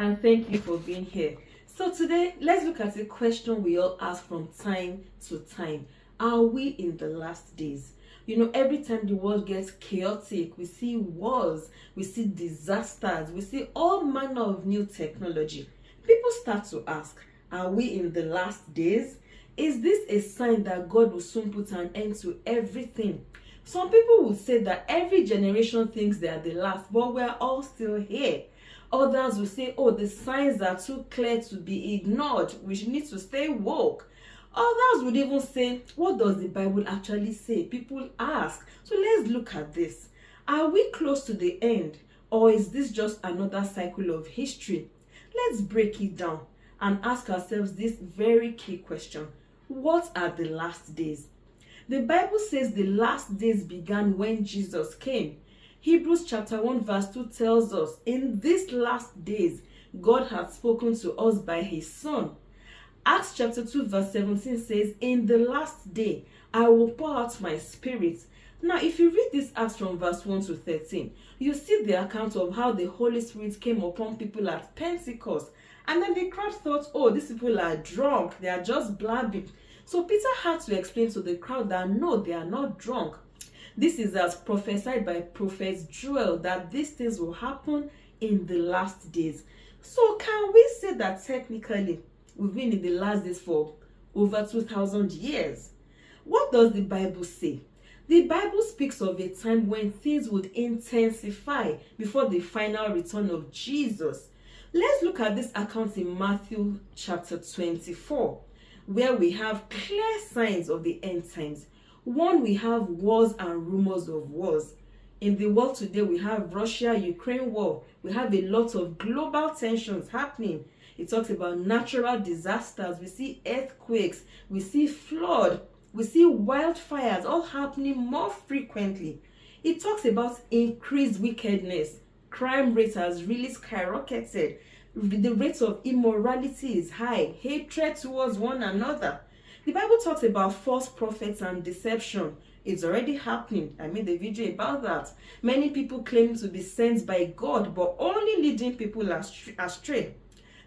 and thank you for being here. So today, let's look at a question we all ask from time to time. Are we in the last days? You know, every time the world gets chaotic, we see wars, we see disasters, we see all manner of new technology. People start to ask, are we in the last days? Is this a sign that God will soon put an end to everything? Some people would say that every generation thinks they are the last, but we're all still here. Others will say, oh, the signs are too clear to be ignored. We should need to stay woke. Others would even say, what does the Bible actually say? People ask. So let's look at this. Are we close to the end, or is this just another cycle of history? Let's break it down and ask ourselves this very key question. What are the last days? The Bible says the last days began when Jesus came. Hebrews chapter 1 verse 2 tells us, in these last days, God had spoken to us by his Son. Acts chapter 2 verse 17 says, in the last day, I will pour out my spirit. Now, if you read this Acts from verse 1 to 13, you see the account of how the Holy Spirit came upon people at Pentecost. And then the crowd thought, oh, these people are drunk. They are just blabbing. So Peter had to explain to the crowd that no, they are not drunk. This is as prophesied by prophet Joel that these things will happen in the last days. So can we say that technically we've been in the last days for over 2,000 years? What does the Bible say? The Bible speaks of a time when things would intensify before the final return of Jesus. Let's look at this account in Matthew chapter 24, where we have clear signs of the end times. One, we have wars and rumors of wars. In the world today, we have Russia-Ukraine war. We have a lot of global tensions happening. It talks about natural disasters. We see earthquakes. We see flood. We see wildfires all happening more frequently. It talks about increased wickedness. Crime rate has really skyrocketed. The rate of immorality is high. Hatred towards one another. The Bible talks about false prophets and deception. It's already happening. I made a video about that. Many people claim to be sent by God, but only leading people astray.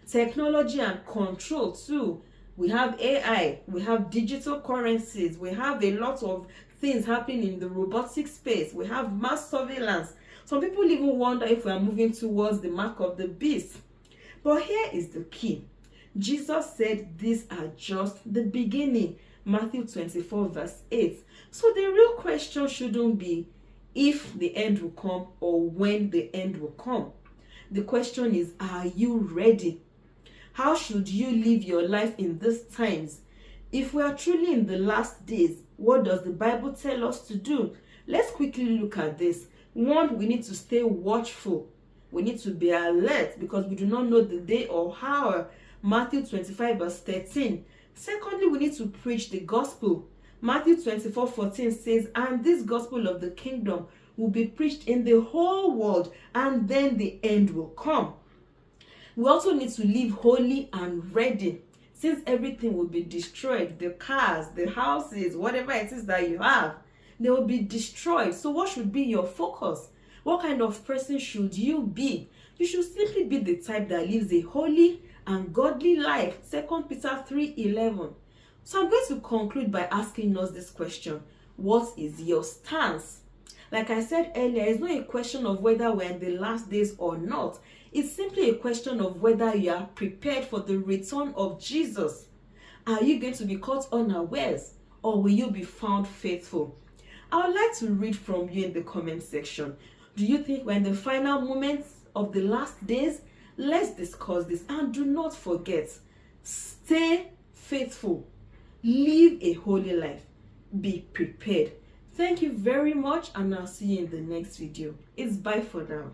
Technology and control too. We have AI, we have digital currencies, we have a lot of things happening in the robotic space, we have mass surveillance. Some people even wonder if we are moving towards the mark of the beast. But here is the key. Jesus said these are just the beginning. Matthew 24 verse 8. So the real question shouldn't be if the end will come or when the end will come. The question is, are you ready? How should you live your life in these times? If we are truly in the last days, what does the Bible tell us to do? Let's quickly look at this. One, we need to stay watchful. We need to be alert because we do not know the day or hour. Matthew 25 verse 13. Secondly, we need to preach the gospel. Matthew 24:14 says, and this gospel of the kingdom will be preached in the whole world, and then the end will come. We also need to live holy and ready, since everything will be destroyed. The cars, the houses, whatever it is that you have, they will be destroyed. So what should be your focus? What kind of person should you be? You should simply be the type that lives a holy and godly life. 2 Peter 3:11. So I'm going to conclude by asking us this question. What is your stance? Like I said earlier, it's not a question of whether we're in the last days or not. It's simply a question of whether you are prepared for the return of Jesus. Are you going to be caught unawares, or will you be found faithful? I would like to read from you in the comment section. Do you think we're in the final moments of the last days? Let's discuss this, and do not forget, stay faithful, live a holy life, be prepared. Thank you very much, and I'll see you in the next video. It's bye for now.